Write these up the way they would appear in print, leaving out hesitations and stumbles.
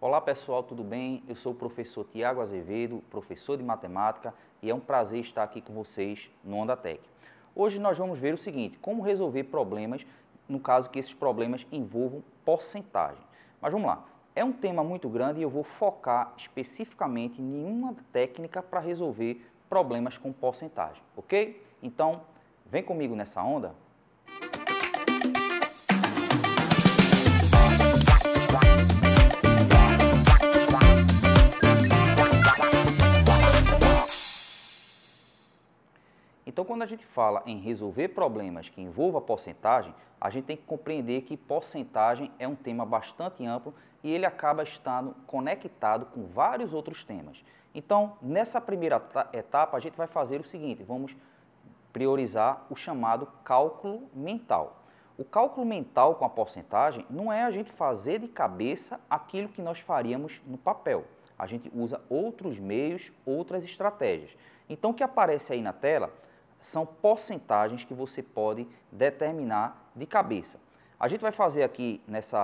Olá pessoal, tudo bem? Eu sou o professor Tiago Azevedo, professor de matemática, e é um prazer estar aqui com vocês no OndaTech. Hoje nós vamos ver o seguinte, como resolver problemas, no caso que esses problemas envolvam porcentagem. Mas vamos lá, é um tema muito grande e eu vou focar especificamente em uma técnica para resolver problemas com porcentagem, ok? Então, vem comigo nessa onda. Então, quando a gente fala em resolver problemas que envolvam porcentagem, a gente tem que compreender que porcentagem é um tema bastante amplo e ele acaba estando conectado com vários outros temas. Então, nessa primeira etapa, a gente vai fazer o seguinte, vamos priorizar o chamado cálculo mental. O cálculo mental com a porcentagem não é a gente fazer de cabeça aquilo que nós faríamos no papel. A gente usa outros meios, outras estratégias. Então, o que aparece aí na tela são porcentagens que você pode determinar de cabeça. A gente vai fazer aqui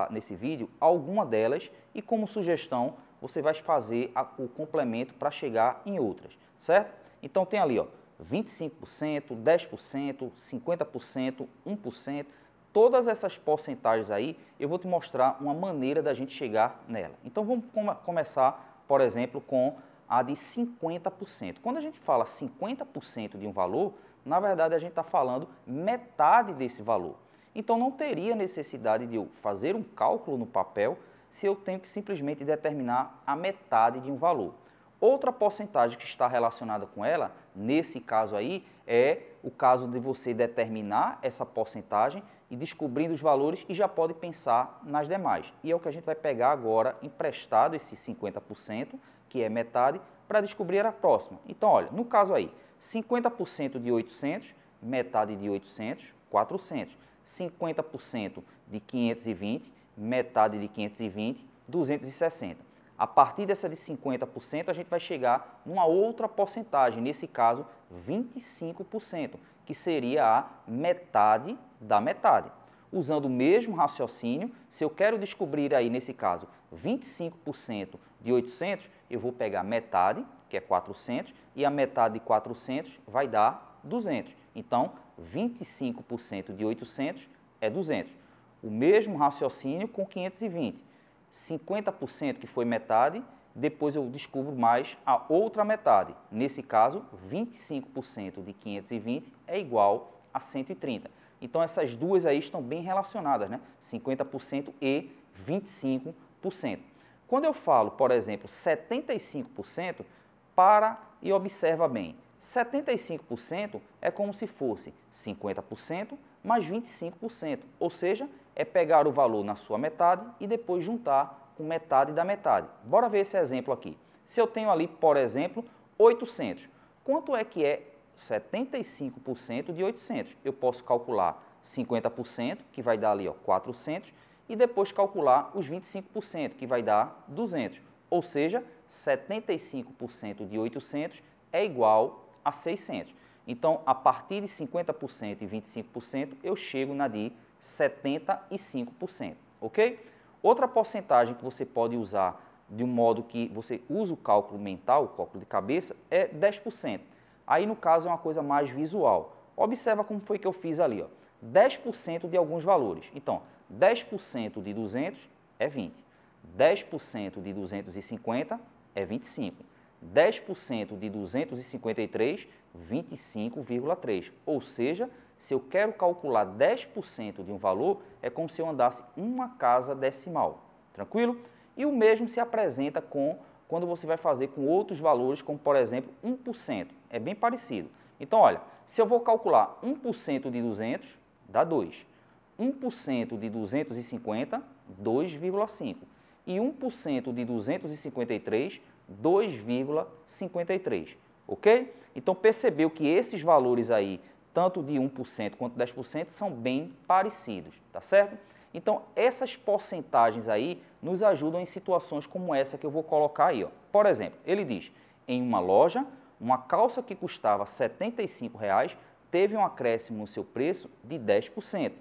nesse vídeo alguma delas e como sugestão você vai fazer o complemento para chegar em outras, certo? Então tem ali, ó, 25%, 10%, 50%, 1%, todas essas porcentagens aí eu vou te mostrar uma maneira da gente chegar nela. Então vamos começar, por exemplo, com a de 50%. Quando a gente fala 50% de um valor, na verdade a gente está falando metade desse valor. Então não teria necessidade de eu fazer um cálculo no papel se eu tenho que simplesmente determinar a metade de um valor. Outra porcentagem que está relacionada com ela, nesse caso aí, é o caso de você determinar essa porcentagem e descobrindo os valores e já pode pensar nas demais. E é o que a gente vai pegar agora emprestado, esse 50%, que é metade, para descobrir a próxima. Então, olha, no caso aí, 50% de 800, metade de 800, 400. 50% de 520, metade de 520, 260. A partir dessa de 50%, a gente vai chegar numa outra porcentagem, nesse caso, 25%, que seria a metade da metade. Usando o mesmo raciocínio, se eu quero descobrir aí, nesse caso, 25% de 800, eu vou pegar metade, que é 400, e a metade de 400 vai dar 200. Então, 25% de 800 é 200. O mesmo raciocínio com 520. 50% que foi metade, depois eu descubro mais a outra metade. Nesse caso, 25% de 520 é igual a 130. Então, essas duas aí estão bem relacionadas, né? 50% e 25%. Quando eu falo, por exemplo, 75%, para e observa bem. 75% é como se fosse 50% mais 25%, ou seja, é pegar o valor na sua metade e depois juntar com metade da metade. Bora ver esse exemplo aqui. Se eu tenho ali, por exemplo, 800, quanto é que é 75% de 800? Eu posso calcular 50%, que vai dar ali, ó, 400, e depois calcular os 25%, que vai dar 200. Ou seja, 75% de 800 é igual a 600. Então, a partir de 50% e 25%, eu chego na de 75%, ok? Outra porcentagem que você pode usar de um modo que você usa o cálculo mental, o cálculo de cabeça, é 10%. Aí, no caso, é uma coisa mais visual. Observa como foi que eu fiz ali, ó. 10% de alguns valores. Então, 10% de 200 é 20. 10% de 250 é 25. 10% de 253, 25,3. Ou seja, se eu quero calcular 10% de um valor, é como se eu andasse uma casa decimal. Tranquilo? E o mesmo se apresenta quando você vai fazer com outros valores, como por exemplo 1%. É bem parecido. Então, olha, se eu vou calcular 1% de 200, dá 2. 1% de 250, 2,5. E 1% de 253, 2,53. Ok? Então, percebeu que esses valores aí, tanto de 1% quanto 10%, são bem parecidos, tá certo? Então, essas porcentagens aí nos ajudam em situações como essa que eu vou colocar aí, ó. Por exemplo, ele diz, em uma loja, uma calça que custava R$ 75,00 teve um acréscimo no seu preço de 10%.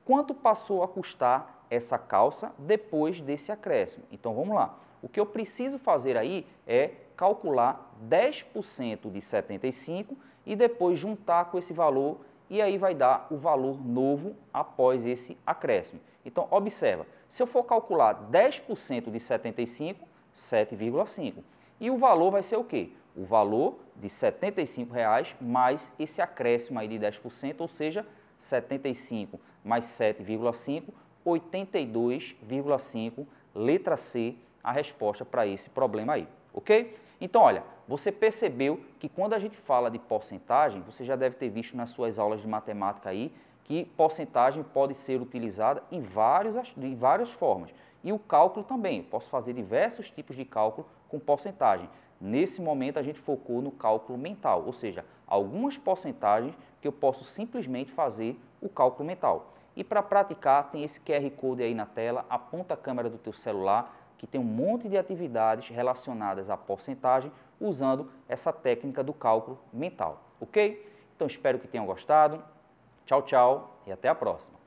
Quanto passou a custar essa calça depois desse acréscimo. Então vamos lá. O que eu preciso fazer aí é calcular 10% de 75 e depois juntar com esse valor e aí vai dar o valor novo após esse acréscimo. Então observa, se eu for calcular 10% de 75, 7,5. E o valor vai ser o quê? O valor de R$ 75,00 mais esse acréscimo aí de 10%, ou seja, 75 mais 7,5, 82,5, letra C, a resposta para esse problema aí, ok? Então, olha, você percebeu que quando a gente fala de porcentagem, você já deve ter visto nas suas aulas de matemática aí, que porcentagem pode ser utilizada em várias formas. E o cálculo também, eu posso fazer diversos tipos de cálculo com porcentagem. Nesse momento a gente focou no cálculo mental, ou seja, algumas porcentagens que eu posso simplesmente fazer o cálculo mental. E para praticar tem esse QR Code aí na tela, aponta a câmera do teu celular, que tem um monte de atividades relacionadas à porcentagem, usando essa técnica do cálculo mental, ok? Então espero que tenham gostado. Tchau, tchau e até a próxima.